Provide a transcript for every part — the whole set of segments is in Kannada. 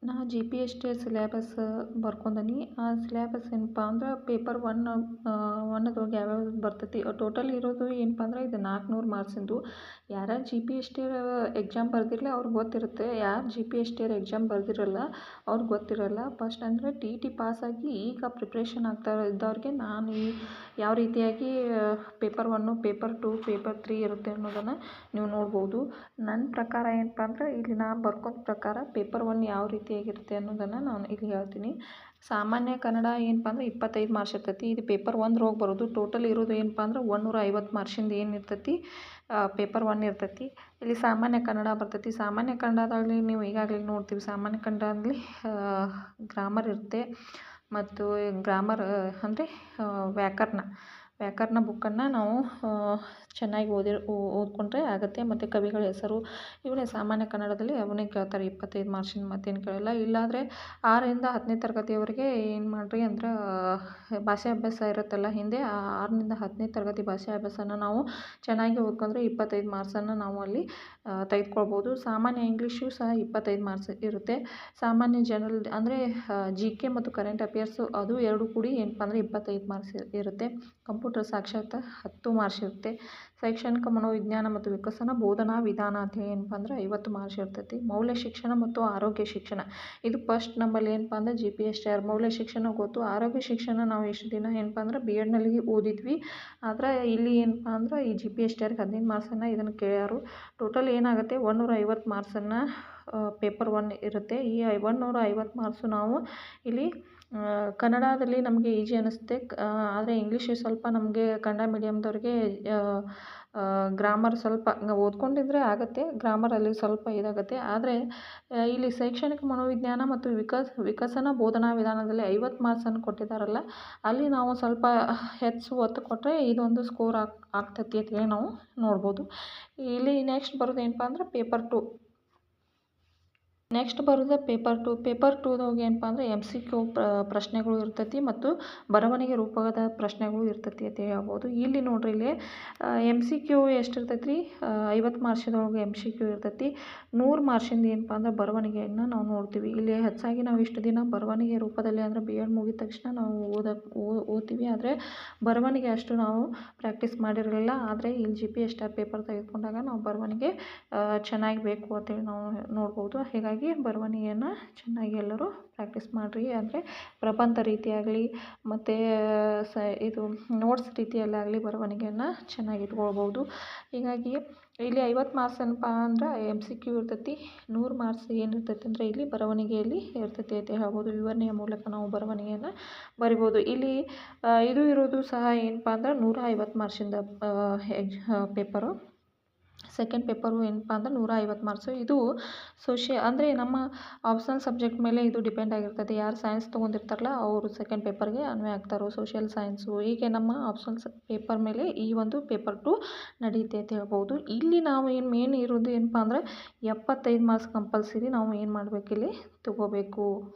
ನಾ G P S T syllabus ಬರ್ಕೊಂಡನಿ. ಆ ಸಿಲೆಬಸ್ ಏನಪ್ಪ ಅಂದ್ರೆ ಪೇಪರ್ ಒನ್ನದೊಳಗೆ ಯಾವ್ಯಾವ ಬರ್ತೈತಿ ಟೋಟಲ್ ಇರೋದು ಏನಪ್ಪ ಅಂದ್ರೆ ಇದು 400 ಮಾರ್ಕ್ಸಿಂದು. ಯಾರ್ಯಾರು G P S T exam ಬರ್ದಿರಲಿ ಅವ್ರಿಗೆ ಗೊತ್ತಿರುತ್ತೆ. ಯಾರು G P S T exam ಬರ್ದಿರಲ್ಲ ಅವ್ರಿಗೆ ಗೊತ್ತಿರಲ್ಲ. ಫಸ್ಟ್ ಅಂದರೆ ಟಿ ಟಿ ಪಾಸಾಗಿ ಈಗ ಪ್ರಿಪ್ರೇಷನ್ ಆಗ್ತಾ ಇದ್ದವ್ರಿಗೆ ನಾನು ಯಾವ ರೀತಿಯಾಗಿ ಪೇಪರ್ 1, ಪೇಪರ್ 2, ಪೇಪರ್ 3 ಇರುತ್ತೆ ಅನ್ನೋದನ್ನು ನೀವು ನೋಡ್ಬೋದು. ನನ್ನ ಪ್ರಕಾರ ಏನಪ್ಪ ಅಂದ್ರೆ ಇಲ್ಲಿ ನಾನು ಬರ್ಕೊಂಡ ಪ್ರಕಾರ ಪೇಪರ್ 1 ಯಾವ ರೀತಿಯಾಗಿರುತ್ತೆ ಅನ್ನೋದನ್ನು ನಾನು ಇಲ್ಲಿ ಹೇಳ್ತೀನಿ. ಸಾಮಾನ್ಯ ಕನ್ನಡ ಏನಪ್ಪ ಅಂದ್ರೆ 25 ಮಾರ್ಕ್ಸ್ ಇರ್ತೈತಿ. ಇದು ಪೇಪರ್ 1 ಬರೋದು. ಟೋಟಲ್ ಇರೋದು ಏನಪ್ಪ ಅಂದ್ರೆ 150 ಮಾರ್ಕ್ಸಿಂದ ಏನು ಇರ್ತೈತಿ ಪೇಪರ್ 1 ಇರ್ತೈತಿ. ಇಲ್ಲಿ ಸಾಮಾನ್ಯ ಕನ್ನಡ ಬರ್ತೈತಿ. ಸಾಮಾನ್ಯ ಕನ್ನಡದಲ್ಲಿ ನೀವು ಈಗಾಗಲೇ ನೋಡ್ತೀವಿ, ಸಾಮಾನ್ಯ ಕನ್ನಡದಲ್ಲಿ ಗ್ರಾಮರ್ ಇರುತ್ತೆ ಮತ್ತು ಗ್ರಾಮರ್ ಅಂದರೆ ವ್ಯಾಕರಣ ಬುಕ್ಕನ್ನು ನಾವು ಚೆನ್ನಾಗಿ ಓದ್ಕೊಂಡ್ರೆ ಆಗುತ್ತೆ. ಮತ್ತು ಕವಿಗಳ ಹೆಸರು ಇವನ್ನೇ ಸಾಮಾನ್ಯ ಕನ್ನಡದಲ್ಲಿ ಅವನ್ನೇ ಕೇಳ್ತಾರೆ 25 ಮಾರ್ಕ್ಸಿಂದ, ಮತ್ತೇನು ಕೇಳಲ್ಲ. ಇಲ್ಲಾಂದರೆ 6ರಿಂದ 10ನೇ ತರಗತಿಯವರೆಗೆ ಏನು ಮಾಡಿರಿ ಅಂದ್ರೆ ಭಾಷೆ ಅಭ್ಯಾಸ ಇರುತ್ತಲ್ಲ ಹಿಂದೆ, ಆ 6ರಿಂದ 10ನೇ ತರಗತಿ ಭಾಷೆ ಅಭ್ಯಾಸನ ನಾವು ಚೆನ್ನಾಗಿ ಓದ್ಕೊಂಡ್ರೆ 25 ಮಾರ್ಕ್ಸನ್ನು ನಾವು ಅಲ್ಲಿ ತೆಗೆದುಕೊಳ್ಬೋದು. ಸಾಮಾನ್ಯ ಇಂಗ್ಲೀಷು ಸಹ 25 ಮಾರ್ಕ್ಸ್ ಇರುತ್ತೆ. ಸಾಮಾನ್ಯ ಜನರಲ್ ಅಂದರೆ ಜಿ ಕೆ ಮತ್ತು ಕರೆಂಟ್ ಅಫೇರ್ಸು ಅದು ಎರಡು ಕೂಡಿ ಏನಪ್ಪ ಅಂದರೆ 25 ಮಾರ್ಕ್ಸ್ ಇರುತ್ತೆ. ಕಂಪ್ಯೂಟರ್ ಸಾಕ್ಷರತೆ 10 ಮಾರ್ಕ್ಸ್ ಇರುತ್ತೆ. ಶೈಕ್ಷಣಿಕ ಮನೋವಿಜ್ಞಾನ ಮತ್ತು ವಿಕಸನ ಬೋಧನಾ ವಿಧಾನ ಅಂತ ಏನಪ್ಪ ಅಂದ್ರೆ 50 ಮಾರ್ಕ್ಸ್ ಇರ್ತೈತಿ. ಮೌಲ್ಯ ಶಿಕ್ಷಣ ಮತ್ತು ಆರೋಗ್ಯ ಶಿಕ್ಷಣ ಇದು ಫಸ್ಟ್ ನಮ್ಮಲ್ಲಿ ಏನಪ್ಪ ಅಂದ್ರೆ ಜಿ ಪಿ ಎಸ್ ಟಿ ಮೌಲ್ಯ ಶಿಕ್ಷಣ ಗೊತ್ತು. ಆರೋಗ್ಯ ಶಿಕ್ಷಣ ನಾವು ಎಷ್ಟು ದಿನ ಏನಪ್ಪ ಅಂದ್ರೆ ಬಿ ಎಡ್ನಲ್ಲಿ ಓದಿದ್ವಿ. ಆದರೆ ಇಲ್ಲಿ ಏನಪ್ಪ ಅಂದ್ರೆ ಈ ಜಿ ಪಿ ಎಸ್ ಟಿ 15 ಮಾರ್ಕ್ಸನ್ನು ಇದನ್ನು ಕೇಳ್ಯಾರು. ಟೋಟಲ್ ಏನಾಗುತ್ತೆ 150 ಮಾರ್ಕ್ಸನ್ನು ಪೇಪರ್ 1 ಇರುತ್ತೆ. ಈ 150 ಮಾರ್ಕ್ಸು ನಾವು ಇಲ್ಲಿ ಕನ್ನಡದಲ್ಲಿ ನಮಗೆ ಈಜಿ ಅನ್ನಿಸುತ್ತೆ. ಆದರೆ ಇಂಗ್ಲೀಷ್ ಸ್ವಲ್ಪ ನಮಗೆ ಕನ್ನಡ ಮೀಡಿಯಮ್ದವ್ರಿಗೆ ಗ್ರಾಮರ್ ಸ್ವಲ್ಪ ಓದ್ಕೊಂಡಿದ್ರೆ ಆಗುತ್ತೆ. ಗ್ರಾಮರಲ್ಲಿ ಸ್ವಲ್ಪ ಇದಾಗುತ್ತೆ. ಆದರೆ ಇಲ್ಲಿ ಶೈಕ್ಷಣಿಕ ಮನೋವಿಜ್ಞಾನ ಮತ್ತು ವಿಕಸನ ಬೋಧನಾ ವಿಧಾನದಲ್ಲಿ 50 ಮಾರ್ಕ್ಸನ್ನು ಕೊಟ್ಟಿದ್ದಾರಲ್ಲ, ಅಲ್ಲಿ ನಾವು ಸ್ವಲ್ಪ ಹೆಚ್ಚು ಒತ್ತು ಕೊಟ್ಟರೆ ಇದೊಂದು ಸ್ಕೋರ್ ಆಗ್ತೈತಿ ಅಂತೇಳಿ ನಾವು ನೋಡ್ಬೋದು. ಇಲ್ಲಿ ನೆಕ್ಸ್ಟ್ ಬರೋದು ಏನಪ್ಪ ಅಂದ್ರೆ ಪೇಪರ್ 2. ನೆಕ್ಸ್ಟ್ ಬರೋದು ಪೇಪರ್ 2. ಪೇಪರ್ 2ದಾಗ ಏನಪ್ಪ ಅಂದರೆ MCQ ಪ್ರಶ್ನೆಗಳು ಇರ್ತೈತಿ ಮತ್ತು ಬರವಣಿಗೆ ರೂಪದ ಪ್ರಶ್ನೆಗಳು ಇರ್ತೈತಿ ಅಂತ ಹೇಳ್ಬೋದು. ಇಲ್ಲಿ ನೋಡ್ರಿ, ಇಲ್ಲಿ MCQ ಎಷ್ಟು ಇರ್ತೈತಿ ರೀ 50 ಮಾರ್ಕ್ಸಿನೊಳಗೆ MCQ ಇರ್ತೈತಿ. 100 ಮಾರ್ಕ್ಸಿಂದ ಏನಪ್ಪ ಅಂದ್ರೆ ಬರವಣಿಗೆಯನ್ನು ನಾವು ನೋಡ್ತೀವಿ. ಇಲ್ಲಿ ಹೆಚ್ಚಾಗಿ ನಾವು ಇಷ್ಟು ದಿನ ಬರವಣಿಗೆ ರೂಪದಲ್ಲಿ ಅಂದರೆ ಬಿ ಎಡ್ ಮುಗಿದ ತಕ್ಷಣ ನಾವು ಓದ್ತೀವಿ. ಆದರೆ ಬರವಣಿಗೆ ಅಷ್ಟು ನಾವು ಪ್ರಾಕ್ಟೀಸ್ ಮಾಡಿರಲಿಲ್ಲ. ಆದರೆ ಇಲ್ಲಿ G P S T paper ತೆಗೆದುಕೊಂಡಾಗ ನಾವು ಬರವಣಿಗೆ ಚೆನ್ನಾಗಿ ಬೇಕು ಅಂತೇಳಿ ನಾವು ನೋಡ್ಬೋದು. ಹೀಗಾಗಿ ಬರವಣಿಗೆಯನ್ನು ಚೆನ್ನಾಗಿ ಎಲ್ಲರೂ ಪ್ರಾಕ್ಟೀಸ್ ಮಾಡಿರಿ. ಅಂದರೆ ಪ್ರಬಂಧ ರೀತಿಯಾಗಲಿ ಮತ್ತು ಇದು ನೋಟ್ಸ್ ರೀತಿಯಲ್ಲಾಗಲಿ ಬರವಣಿಗೆಯನ್ನು ಚೆನ್ನಾಗಿ ಇಟ್ಕೊಳ್ಬೋದು. ಹೀಗಾಗಿ ಇಲ್ಲಿ 50 ಮಾರ್ಕ್ಸ್ ಏನಪ್ಪ ಅಂದ್ರೆ MCQ ಇರ್ತೈತಿ. 100 ಮಾರ್ಕ್ಸ್ ಏನಿರ್ತೈತಿ ಅಂದರೆ ಇಲ್ಲಿ ಬರವಣಿಗೆಯಲ್ಲಿ ಇರ್ತೈತಿ ಅಂತ ಹೇಳ್ಬೋದು. ವಿವರಣೆಯ ಮೂಲಕ ನಾವು ಬರವಣಿಗೆಯನ್ನು ಬರಿಬೋದು. ಇಲ್ಲಿ ಇದು ಇರೋದು ಸಹ ಏನಪ್ಪ ಅಂದ್ರೆ 150 ಮಾರ್ಕ್ಸಿಂದ ಪೇಪರು. ಸೆಕೆಂಡ್ ಪೇಪರು ಏನಪ್ಪ ಅಂದ್ರೆ 150 ಮಾರ್ಕ್ಸು. ಇದು ಅಂದರೆ ನಮ್ಮ ಆಪ್ಷನಲ್ ಸಬ್ಜೆಕ್ಟ್ ಮೇಲೆ ಇದು ಡಿಪೆಂಡ್ ಆಗಿರ್ತದೆ. ಯಾರು ಸೈನ್ಸ್ ತೊಗೊಂಡಿರ್ತಾರಲ್ಲ ಅವರು ಸೆಕೆಂಡ್ ಪೇಪರ್ಗೆ ಅನ್ವಯ ಆಗ್ತಾರೋ, ಸೋಷಿಯಲ್ ಸೈನ್ಸು ಹೀಗೆ ನಮ್ಮ ಆಪ್ಷನಲ್ ಪೇಪರ್ ಮೇಲೆ ಈ ಒಂದು ಪೇಪರ್ 2 ನಡೆಯುತ್ತೆ ಅಂತ ಹೇಳ್ಬೋದು. ಇಲ್ಲಿ ನಾವು ಮೇನ್ ಇರೋದು ಏನಪ್ಪ ಅಂದ್ರೆ 75 ಮಾರ್ಕ್ಸ್ ಕಂಪಲ್ಸರಿ ನಾವು ಏನು ಮಾಡಬೇಕು ಇಲ್ಲಿ ತೊಗೋಬೇಕು.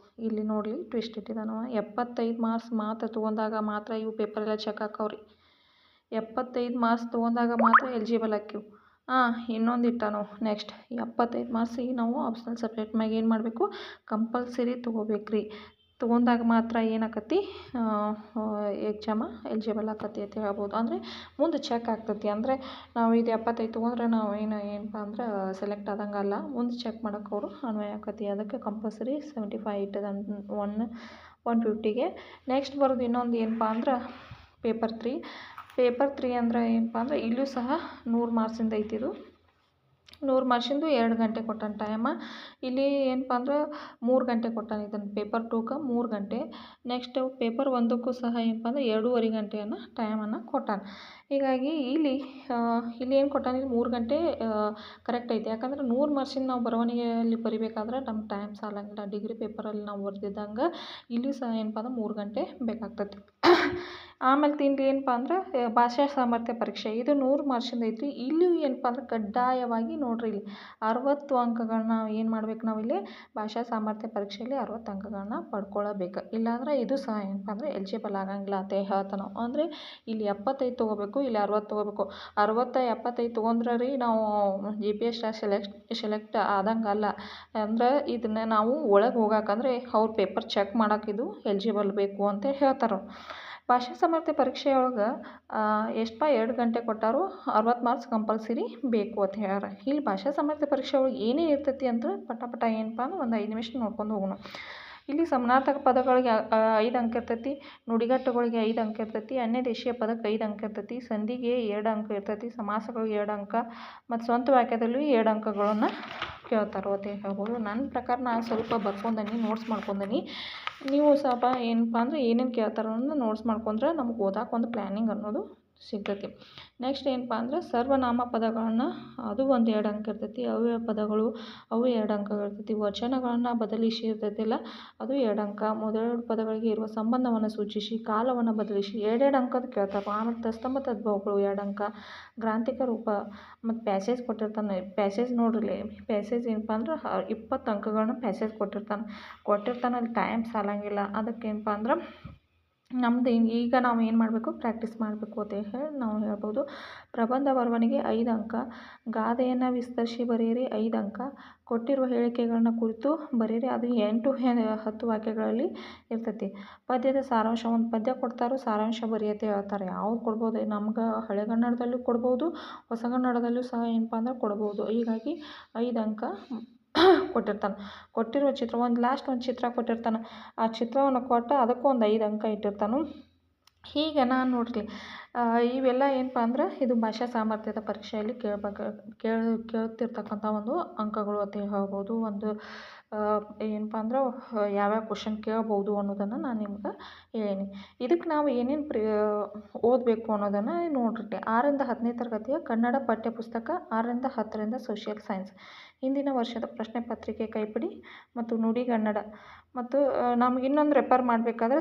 ಇಲ್ಲಿ ನೋಡಿ ಟ್ವಿಸ್ಟ್ ಇಟ್ಟಿದ್ದಾನೆ ನಾವು 75 ಮಾರ್ಕ್ಸ್ ಮಾತ್ರ ತೊಗೊಂಡಾಗ ಮಾತ್ರ ಇವು ಪೇಪರೆಲ್ಲ ಚೆಕ್ ಹಾಕವ್ರಿ. 75 ಮಾರ್ಕ್ಸ್ ತೊಗೊಂಡಾಗ ಮಾತ್ರ ಎಲಿಜಿಬಲ್ ಆಕ್ಕಿವು. ಇನ್ನೊಂದು ಇಟ್ಟಾನು ನೆಕ್ಸ್ಟ್ 75 ಮಾರ್ಕ್ಸಿಗೆ ನಾವು ಆಪ್ಷನಲ್ ಸಬ್ಜೆಕ್ಟ್ ಮ್ಯಾಗ ಏನು ಮಾಡಬೇಕು ಕಂಪಲ್ಸರಿ ತೊಗೋಬೇಕ್ರಿ. ತೊಗೊಂಡಾಗ ಮಾತ್ರ ಏನಾಕತಿ ಎಕ್ಸಾಮ ಎಲಿಜಿಬಲ್ ಆಕತಿ ಅಂತ ಹೇಳ್ಬೋದು. ಅಂದರೆ ಮುಂದೆ ಚೆಕ್ ಆಗ್ತೈತಿ. ಅಂದರೆ ನಾವು ಇದು 75 ತೊಗೊಂಡ್ರೆ ನಾವು ಏನಪ್ಪ ಅಂದ್ರೆ ಸೆಲೆಕ್ಟ್ ಆದಂಗೆ ಅಲ್ಲ, ಮುಂದೆ ಚೆಕ್ ಮಾಡೋಕೆ ಅವರು ಅನ್ವಯ ಆಕತಿ. ಅದಕ್ಕೆ ಕಂಪಲ್ಸರಿ 75 ಇಟ್ಟದ 150ಗೆ. ನೆಕ್ಸ್ಟ್ ಬರೋದು ಇನ್ನೊಂದು ಏನಪ್ಪ ಅಂದ್ರೆ ಪೇಪರ್ 3. ಪೇಪರ್ 3 ಅಂದ್ರೆ ಏನಪ್ಪ ಅಂದ್ರೆ ಇಲ್ಲೂ ಸಹ 100 ಮಾರ್ಕ್ಸಿಂದ ಐತಿ. ಇದು 100 ಮಾರ್ಕ್ಸಿಂದು 2 ಗಂಟೆ ಕೊಟ್ಟಾನ ಟೈಮ. ಇಲ್ಲಿ ಏನಪ್ಪ ಅಂದ್ರೆ 3 ಗಂಟೆ ಕೊಟ್ಟಾನ. ಇದನ್ನು ಪೇಪರ್ 2ಗೆ 3 ಗಂಟೆ. ನೆಕ್ಸ್ಟ್ ಪೇಪರ್ 1ಕ್ಕೂ ಸಹ ಏನಪ್ಪ ಅಂದ್ರೆ 2.5 ಗಂಟೆಯನ್ನು ಟೈಮನ್ನು ಕೊಟ್ಟಾನ. ಹೀಗಾಗಿ ಇಲ್ಲಿ ಏನು ಕೊಟ್ಟಾನ, 3 ಗಂಟೆ ಕರೆಕ್ಟ್ ಐತಿ. ಯಾಕಂದ್ರೆ 100 ಮಾರ್ಕ್ಸಿಂದ ನಾವು ಬರವಣಿಗೆಯಲ್ಲಿ ಬರಿಬೇಕಾದ್ರೆ ನಮ್ಗೆ ಟೈಮ್ ಸಾಲಂಗಿಲ್ಲ. ಡಿಗ್ರಿ ಪೇಪರಲ್ಲಿ ನಾವು ಬರ್ದಿದ್ದಂಗೆ ಇಲ್ಲಿ ಸಹ ಏನಪ್ಪ ಅಂದ್ರೆ 3 ಗಂಟೆ ಬೇಕಾಗ್ತೈತಿ. ಆಮೇಲೆ ತಿಂಡಿ ಏನಪ್ಪ ಅಂದ್ರೆ ಭಾಷಾ ಸಾಮರ್ಥ್ಯ ಪರೀಕ್ಷೆ. ಇದು 100 ಮಾರ್ಕ್ಸಿಂದ ಐತ್ರಿ. ಇಲ್ಲಿ ಏನಪ್ಪ ಅಂದ್ರೆ ಕಡ್ಡಾಯವಾಗಿ ನೋಡ್ರಿ, ಇಲ್ಲಿ 60 ಅಂಕಗಳನ್ನ ನಾವು ಏನು ಮಾಡ್ಬೇಕು, ನಾವು ಇಲ್ಲಿ ಭಾಷಾ ಸಾಮರ್ಥ್ಯ ಪರೀಕ್ಷೆಯಲ್ಲಿ 60 ಅಂಕಗಳನ್ನ ಪಡ್ಕೊಳ್ಳಬೇಕು. ಇಲ್ಲಾಂದ್ರೆ ಇದು ಸಹ ಏನಪ್ಪ ಅಂದ್ರೆ ಎಲಿಜಿಬಲ್ ಆಗಂಗಿಲ್ಲ ಅಂತ ಹೇಳ್ತಾನೆ ನಾವು. ಅಂದರೆ ಇಲ್ಲಿ 75 ತೊಗೋಬೇಕು. ತೊಗೋಬೇಕು, ಇಲ್ಲಿ 60 ತೊಗೋಬೇಕು. 60, 75 ತೊಗೊಂಡ್ರೆ ರೀ ನಾವು GPS ಸೆಲೆಕ್ಟ್ ಆದಂಗೆ ಅಲ್ಲ. ಅಂದ್ರೆ ಇದನ್ನ ನಾವು ಒಳಗೆ ಹೋಗಾಕಂದ್ರೆ ಅವ್ರು ಪೇಪರ್ ಚೆಕ್ ಮಾಡಕ್ಕೆ ಇದು ಎಲಿಜಿಬಲ್ ಬೇಕು ಅಂತ ಹೇಳ್ತಾರೆ. ಭಾಷಾ ಸಾಮರ್ಥ್ಯ ಪರೀಕ್ಷೆಯೊಳಗೆ ಎಷ್ಟಪ್ಪ 2 ಗಂಟೆ ಕೊಟ್ಟಾರು, 60 ಮಾರ್ಕ್ಸ್ ಕಂಪಲ್ಸರಿ ಬೇಕು ಅಂತ ಹೇಳ್ಯಾರ. ಇಲ್ಲಿ ಭಾಷಾ ಸಾಮರ್ಥ್ಯ ಪರೀಕ್ಷೆ ಒಳಗೆ ಏನೇ ಇರ್ತೈತಿ ಅಂದ್ರೆ ಪಟ ಏನಪ್ಪ ಅಂದ್ರೆ ಒಂದು 5 ನಿಮಿಷ ನೋಡ್ಕೊಂಡು ಹೋಗೋಣ. ಇಲ್ಲಿ ಸಮಾನಾರ್ಥಕ ಪದಗಳಿಗೆ 5 ಅಂಕ ಇರ್ತೈತಿ, ನುಡಿಗಟ್ಟುಗಳಿಗೆ 5 ಅಂಕ ಇರ್ತೈತಿ, ಅನ್ಯ ದೇಶೀಯ ಪದಕ್ಕೆ 5 ಅಂಕ ಇರ್ತೈತಿ, ಸಂಧಿಗೆ 2 ಅಂಕ ಇರ್ತೈತಿ, ಸಮಾಸಗಳಿಗೆ 2 ಅಂಕ ಮತ್ತು ಸ್ವಂತ ವಾಕ್ಯದಲ್ಲೂ 2 ಅಂಕಗಳನ್ನು ಕೇಳ್ತಾರೆ ಅಂತ ಹೇಳ್ಬೋದು. ನನ್ನ ಪ್ರಕಾರ ನಾನು ಸ್ವಲ್ಪ ಬರ್ಕೊಂಡೀನಿ, ನೋಟ್ಸ್ ಮಾಡ್ಕೊಂಡೀನಿ. ನೀವು ಸ್ವಲ್ಪ ಏನಪ್ಪ ಅಂದ್ರೆ ಏನೇನು ಕೇಳ್ತಾರೆ ಅನ್ನೋದನ್ನ ನೋಟ್ಸ್ ಮಾಡ್ಕೊಂಡ್ರೆ ನಮ್ಗೆ ಓದಕ್ಕೆ ಒಂದು ಪ್ಲ್ಯಾನಿಂಗ್ ಅನ್ನೋದು ಸಿಗ್ತೈತಿ. ನೆಕ್ಸ್ಟ್ ಏನಪ್ಪ ಅಂದ್ರೆ ಸರ್ವನಾಮ ಪದಗಳನ್ನು ಅದು ಒಂದು 2 ಅಂಕ ಇರ್ತೈತಿ, ಅವ್ಯಯ ಪದಗಳು ಅವು 2 ಅಂಕ ಇರ್ತೈತಿ, ವಚನಗಳನ್ನು ಬದಲಿಸಿ ಇರ್ತೈತಿಲ್ಲ ಅದು 2 ಅಂಕ, ಮೊದಲೆರಡು ಪದಗಳಿಗೆ ಇರುವ ಸಂಬಂಧವನ್ನು ಸೂಚಿಸಿ ಕಾಲವನ್ನು ಬದಲಿಸಿ 2 ಅಂಕದ ಕೇಳ್ತಾರೆ. ಆಮೇಲೆ ತತ್ಸಮ ತದ್ಭವಗಳು 2 ಅಂಕ, ಗ್ರಾಂಥಿಕ ರೂಪ ಮತ್ತು ಪ್ಯಾಸೇಜ್ ಕೊಟ್ಟಿರ್ತಾನೆ. ಪ್ಯಾಸೇಜ್ ನೋಡ್ರಿ, ಪ್ಯಾಸೇಜ್ ಏನಪ್ಪ ಅಂದ್ರೆ 20 ಅಂಕಗಳನ್ನ ಪ್ಯಾಸೇಜ್ ಕೊಟ್ಟಿರ್ತಾನೆ ಅಲ್ಲಿ ಟೈಮ್ ಸಾಲಂಗಿಲ್ಲ. ಅದಕ್ಕೇನಪ್ಪ ಅಂದ್ರೆ ನಮ್ದು ಈಗ ನಾವು ಏನು ಮಾಡಬೇಕು, ಪ್ರಾಕ್ಟೀಸ್ ಮಾಡಬೇಕು ಅಂತ ಹೇಳಿ ನಾವು ಹೇಳ್ಬೋದು. ಪ್ರಬಂಧ ಬರವಣಿಗೆ 5 ಅಂಕ, ಗಾದೆಯನ್ನು ವಿಸ್ತರಿಸಿ ಬರೆಯಿರಿ 5 ಅಂಕ, ಕೊಟ್ಟಿರುವ ಹೇಳಿಕೆಗಳನ್ನ ಕುರಿತು ಬರೀರಿ, ಅದು 8-10 ವಾಕ್ಯಗಳಲ್ಲಿ ಇರ್ತೈತಿ. ಪದ್ಯದ ಸಾರಾಂಶ, ಒಂದು ಪದ್ಯ ಕೊಡ್ತಾರೋ ಸಾರಾಂಶ ಬರೆಯತ್ತೆ ಹೇಳ್ತಾರೆ. ಯಾವ್ದು ಕೊಡ್ಬೋದು, ನಮ್ಗೆ ಹಳೆಗನ್ನಡದಲ್ಲೂ ಕೊಡ್ಬೋದು, ಹೊಸಗನ್ನಡದಲ್ಲೂ ಸಹ ಏನಪ್ಪ ಅಂದ್ರೆ ಕೊಡ್ಬೋದು. ಹೀಗಾಗಿ 5 ಅಂಕ ಕೊಟ್ಟಿರ್ತಾನೆ. ಕೊಟ್ಟಿರುವ ಚಿತ್ರ ಒಂದು ಚಿತ್ರ ಕೊಟ್ಟಿರ್ತಾನೆ, ಆ ಚಿತ್ರವನ್ನು ಕೊಟ್ಟು ಅದಕ್ಕೂ ಒಂದು 5 ಅಂಕ ಇಟ್ಟಿರ್ತಾನೆ. ಹೀಗೆ ನಾನು ನೋಡ್ರಿ ಇವೆಲ್ಲ ಏನಪ್ಪ ಅಂದ್ರೆ ಇದು ಭಾಷಾ ಸಾಮರ್ಥ್ಯದ ಪರೀಕ್ಷೆಯಲ್ಲಿ ಕೇಳ್ತಿರ್ತಕ್ಕಂಥ ಒಂದು ಅಂಕಗಳು ಅಂತ ಹೇಳ್ಬೋದು. ಒಂದು ಏನಪ್ಪ ಅಂದ್ರೆ ಯಾವ್ಯಾವ ಕ್ವಶನ್ ಕೇಳ್ಬೋದು ಅನ್ನೋದನ್ನು ನಾನು ನಿಮ್ಗೆ ಹೇಳೀನಿ. ಇದಕ್ಕೆ ನಾವು ಏನೇನು ಓದಬೇಕು ಅನ್ನೋದನ್ನು ನೋಡ್ರಿ. 6ರಿಂದ 10ನೇ ತರಗತಿಯ ಕನ್ನಡ ಪಠ್ಯಪುಸ್ತಕ, 6ರಿಂದ 10ರಿಂದ ಸೋಷಿಯಲ್ ಸೈನ್ಸ್, ಹಿಂದಿನ ವರ್ಷದ ಪ್ರಶ್ನೆ ಪತ್ರಿಕೆ ಕೈಪಿಡಿ ಮತ್ತು ನುಡಿಗನ್ನಡ ಮತ್ತು ನಮ್ಗೆ ಇನ್ನೊಂದು ರೆಫರ್ ಮಾಡಬೇಕಾದ್ರೆ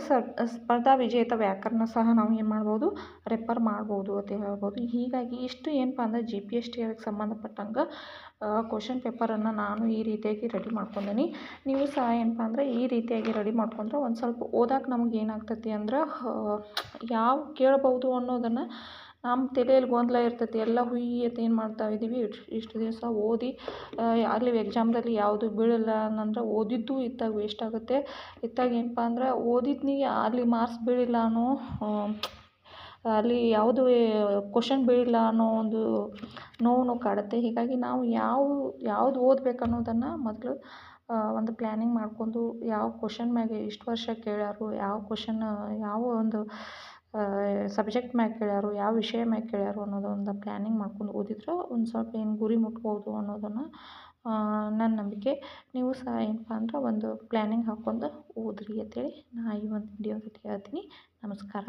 ಸ್ಪರ್ಧಾ ವಿಜೇತ ವ್ಯಾಕರಣ ಸಹ ನಾವು ಏನು ಮಾಡ್ಬೋದು, ರೆಫರ್ ಮಾಡ್ಬೋದು ಅಂತ ಹೇಳ್ಬೋದು. ಹೀಗಾಗಿ ಇಷ್ಟು ಏನಪ್ಪ ಅಂದ್ರೆ GPSTಗೆ ಸಂಬಂಧಪಟ್ಟಂಗೆ ಕ್ವಶನ್ ಪೇಪರನ್ನು ನಾನು ಈ ರೀತಿಯಾಗಿ ರೆಡಿ ಮಾಡ್ಕೊಂಡೀನಿ. ನೀವು ಸಹ ಏನಪ್ಪ ಅಂದ್ರೆ ಈ ರೀತಿಯಾಗಿ ರೆಡಿ ಮಾಡ್ಕೊಂಡ್ರೆ ಒಂದು ಸ್ವಲ್ಪ ಓದಕ್ಕೆ ನಮ್ಗೆ ಏನಾಗ್ತೈತಿ ಅಂದ್ರೆ ಯಾವ ಕೇಳ್ಬೋದು ಅನ್ನೋದನ್ನು ನಮ್ಮ ತಲೆಯಲ್ಲಿ ಗೊಂದಲ ಇರ್ತೈತಿ. ಎಲ್ಲ ಹುಯ್ಯತ್ ಏನು ಮಾಡ್ತಾ ಇದ್ದೀವಿ, ಇಷ್ಟು ದಿವಸ ಓದಿ ಅಲ್ಲಿ ಎಕ್ಸಾಮ್ದಲ್ಲಿ ಯಾವುದು ಬೀಳಿಲ್ಲ ಅನ್ನಂದ್ರೆ ಓದಿದ್ದು ಇತ್ತಾಗ ವೇಸ್ಟ್ ಆಗುತ್ತೆ. ಇತ್ತಾಗ ಏನಪ್ಪ ಅಂದ್ರೆ ಓದಿದ್ನಿಗೆ ಅಲ್ಲಿ ಮಾರ್ಕ್ಸ್ ಬೀಳಿಲ್ಲ ಅನ್ನೋ ಅಲ್ಲಿ ಯಾವುದು ಕ್ವಶನ್ ಬೀಳಿಲ್ಲ ಅನ್ನೋ ಒಂದು ನೋವು ಕಾಡುತ್ತೆ. ಹೀಗಾಗಿ ನಾವು ಯಾವ್ದು ಓದ್ಬೇಕು ಅನ್ನೋದನ್ನು ಮೊದಲು ಒಂದು ಪ್ಲ್ಯಾನಿಂಗ್ ಮಾಡ್ಕೊಂಡು ಯಾವ ಕ್ವಶನ್ ಮ್ಯಾಗೆ ಇಷ್ಟು ವರ್ಷ ಕೇಳ್ಯಾರು, ಯಾವ ಕ್ವಶನ್ ಯಾವ ಒಂದು ಸಬ್ಜೆಕ್ಟ್ ಮ್ಯಾಗೆ ಕೇಳ್ಯಾರು, ಯಾವ ವಿಷಯ ಮ್ಯಾಗೆ ಕೇಳ್ಯಾರು ಅನ್ನೋದೊಂದು ಪ್ಲ್ಯಾನಿಂಗ್ ಮಾಡ್ಕೊಂಡು ಓದಿದ್ರೆ ಒಂದು ಸ್ವಲ್ಪ ಏನು ಗುರಿ ಮುಟ್ಬೋದು ಅನ್ನೋದನ್ನು ನನ್ನ ನಂಬಿಕೆ. ನೀವು ಸಹ ಏನಪ್ಪ ಅಂದ್ರೆ ಒಂದು ಪ್ಲ್ಯಾನಿಂಗ್ ಹಾಕ್ಕೊಂಡು ಓದ್ರಿ ಅಂತೇಳಿ ನಾನು ಈ ಒಂದು ವಿಡಿಯೋದಲ್ಲಿ ಹೇಳ್ತೀನಿ. ನಮಸ್ಕಾರ.